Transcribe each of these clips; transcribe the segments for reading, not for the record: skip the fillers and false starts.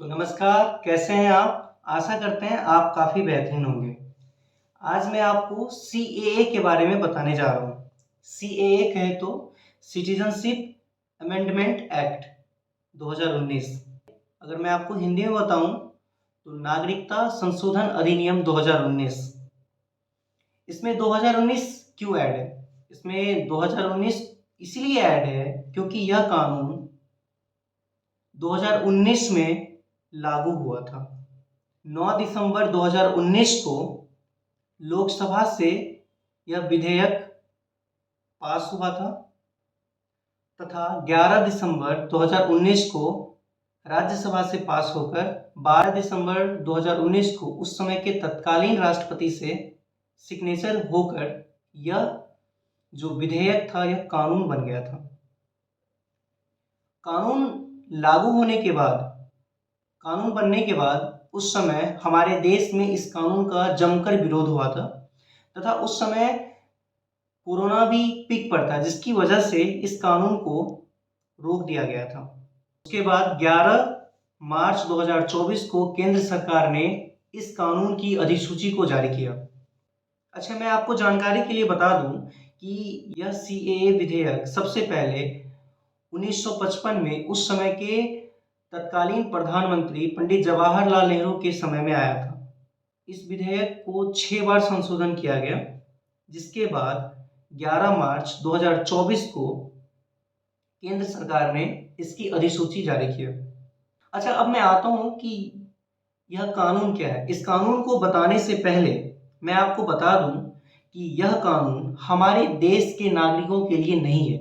तो नमस्कार, कैसे हैं आप? आशा करते हैं आप काफ़ी बेहतरीन होंगे। आज मैं आपको सीएए के बारे में बताने जा रहा हूँ। सीएए कहें तो सिटीज़नशिप अमेंडमेंट एक्ट 2019। अगर मैं आपको हिंदी में बताऊँ तो नागरिकता संशोधन अधिनियम 2019। इसमें 2019 क्यों ऐड है? इसमें 2019 इसलिए ऐड है क्योंकि यह कानून 2019 में लागू हुआ था। 9 दिसंबर 2019 को लोकसभा से यह विधेयक पास हुआ था तथा 11 दिसंबर 2019 को राज्यसभा से पास होकर 12 दिसंबर 2019 को उस समय के तत्कालीन राष्ट्रपति से सिग्नेचर होकर यह जो विधेयक था यह कानून बन गया था। कानून लागू होने के बाद, कानून बनने के बाद उस समय हमारे देश में इस कानून का जमकर विरोध हुआ था तथा उस समय कोरोना भी पीक पर था, जिसकी वजह से इस कानून को रोक दिया गया था। उसके बाद 11 मार्च 2024 को केंद्र सरकार ने इस कानून की अधिसूची को जारी किया। अच्छा, मैं आपको जानकारी के लिए बता दूं कि यह सीएए विधेयक सबसे पहले 1955 में उस समय के तत्कालीन प्रधानमंत्री पंडित जवाहरलाल नेहरू के समय में आया था। इस विधेयक को 6 बार संशोधन किया गया, जिसके बाद 11 मार्च 2024 को केंद्र सरकार ने इसकी अधिसूची जारी किया। अच्छा, अब मैं आता हूँ कि यह कानून क्या है। इस कानून को बताने से पहले मैं आपको बता दूं कि यह कानून हमारे देश के नागरिकों के लिए नहीं है।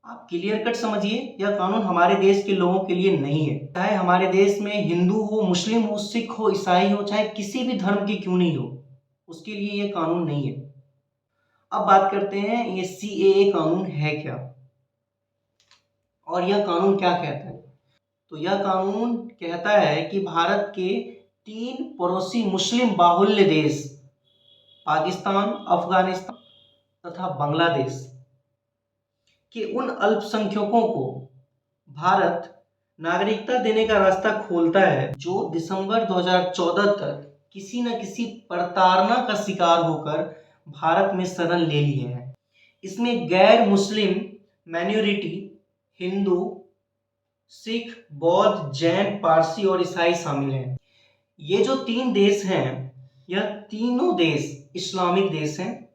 आप क्लियर कट समझिए, यह कानून हमारे देश के लोगों के लिए नहीं है। चाहे हमारे देश में हिंदू हो, मुस्लिम हो, सिख हो, ईसाई हो, चाहे किसी भी धर्म की क्यों नहीं हो, उसके लिए यह कानून नहीं है। अब बात करते हैं ये सीएए कानून है क्या और यह कानून क्या कहता है। तो यह कानून कहता है कि भारत के 3 पड़ोसी मुस्लिम बाहुल्य देश पाकिस्तान, अफगानिस्तान तथा बांग्लादेश के उन अल्पसंख्यकों को भारत नागरिकता देने का रास्ता खोलता है जो दिसंबर 2014 तक किसी न किसी प्रताड़ना का शिकार होकर भारत में शरण ले लिए हैं। इसमें गैर मुस्लिम माइनॉरिटी, हिंदू, सिख, बौद्ध, जैन, पारसी और ईसाई शामिल हैं। ये जो 3 देश हैं, यह तीनों देश इस्लामिक देश हैं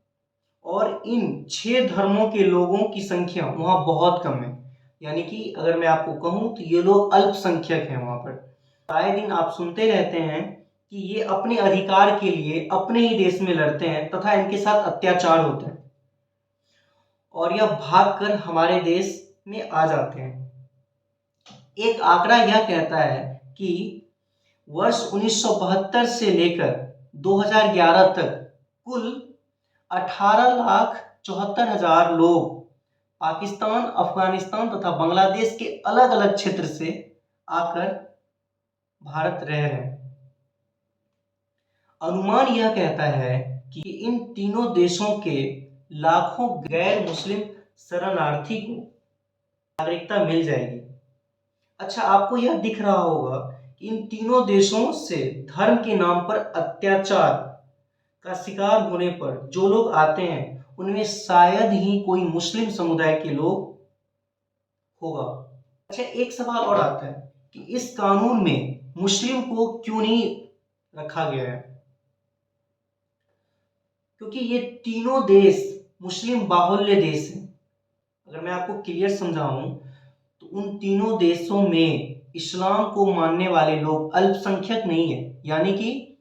और इन 6 धर्मों के लोगों की संख्या वहाँ बहुत कम है। यानी कि अगर मैं आपको कहूँ तो ये लोग अल्पसंख्यक हैं वहाँ पर। आए दिन आप सुनते रहते हैं कि ये अपने अधिकार के लिए अपने ही देश में लड़ते हैं तथा इनके साथ अत्याचार होते हैं और यह भागकर हमारे देश में आ जाते हैं। एक आंकड़ा यह कहता है कि वर्ष 1972 से लेकर 2011 तक कुल 18,74,000 लोग पाकिस्तान, अफगानिस्तान तथा बांग्लादेश के अलग अलग क्षेत्र से आकर भारत रह रहे हैं। अनुमान यह कहता है कि इन तीनों देशों के लाखों गैर मुस्लिम शरणार्थी को नागरिकता मिल जाएगी। अच्छा, आपको यह दिख रहा होगा कि इन तीनों देशों से धर्म के नाम पर अत्याचार का शिकार होने पर जो लोग आते हैं उनमें शायद ही कोई मुस्लिम समुदाय के लोग होगा। अच्छा, एक सवाल और आता है कि इस कानून में मुस्लिम को क्यों नहीं रखा गया है? क्योंकि ये तीनों देश मुस्लिम बाहुल्य देश हैं। अगर मैं आपको क्लियर समझाऊं तो उन तीनों देशों में इस्लाम को मानने वाले लोग अल्पसंख्यक नहीं है, यानी कि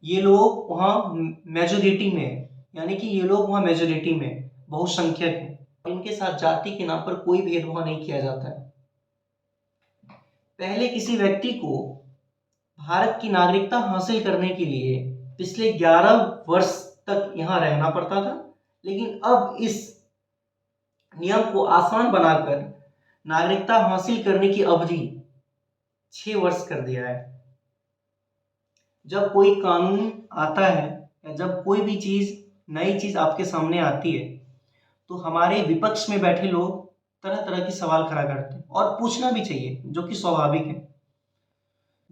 ये लोग वहाँ मेजोरिटी में, यानी कि ये लोग वहाँ मेजोरिटी में बहुसंख्यक हैं। इनके साथ जाति के नाम पर कोई भेदभाव नहीं किया जाता है। पहले किसी व्यक्ति को भारत की नागरिकता हासिल करने के लिए पिछले 11 वर्ष तक यहाँ रहना पड़ता था, लेकिन अब इस नियम को आसान बनाकर नागरिकता हासिल करने की अवधि 6 वर्ष कर दिया है। जब कोई कानून आता है या जब कोई भी नई चीज आपके सामने आती है तो हमारे विपक्ष में बैठे लोग तरह तरह के सवाल खड़ा करते हैं और पूछना भी चाहिए, जो कि स्वाभाविक है।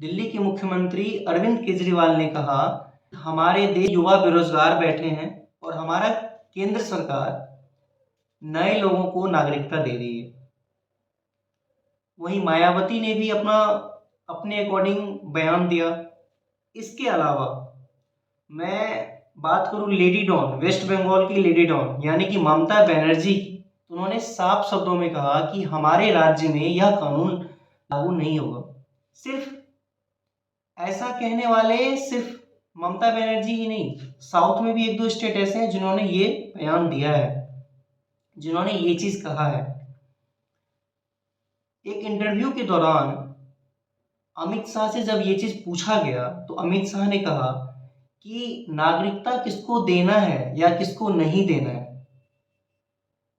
दिल्ली के मुख्यमंत्री अरविंद केजरीवाल ने कहा, हमारे देश युवा बेरोजगार बैठे हैं और हमारा केंद्र सरकार नए लोगों को नागरिकता दे रही है। वहीं मायावती ने भी अपने अकॉर्डिंग बयान दिया। इसके अलावा मैं बात करूं लेडी डॉन, वेस्ट बंगाल की लेडी डॉन यानी कि ममता बनर्जी की, तो उन्होंने साफ शब्दों में कहा कि हमारे राज्य में यह कानून लागू नहीं होगा। सिर्फ ऐसा कहने वाले सिर्फ ममता बनर्जी ही नहीं, साउथ में भी एक दो स्टेट ऐसे हैं जिन्होंने ये बयान दिया है, जिन्होंने ये चीज कहा है। एक इंटरव्यू के दौरान अमित शाह से जब ये चीज पूछा गया तो अमित शाह ने कहा कि नागरिकता किसको देना है या किसको नहीं देना है,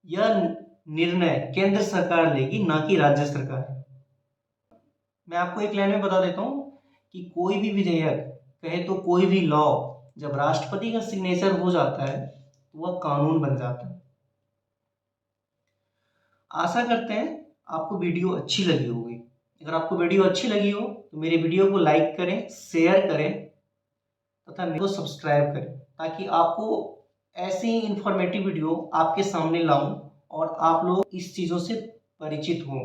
यह निर्णय केंद्र सरकार लेगी, ना कि राज्य सरकार। मैं आपको एक लाइन में बता देता हूं कि कोई भी विधेयक, कहे तो कोई भी लॉ, जब राष्ट्रपति का सिग्नेचर हो जाता है तो वह कानून बन जाता है। आशा करते हैं आपको वीडियो अच्छी लगी होगी। अगर आपको वीडियो अच्छी लगी हो तो मेरे वीडियो को लाइक करें, शेयर करें तथा मेरे को सब्सक्राइब करें, ताकि आपको ऐसी इंफॉर्मेटिव वीडियो आपके सामने लाऊं और आप लोग इस चीज़ों से परिचित हों।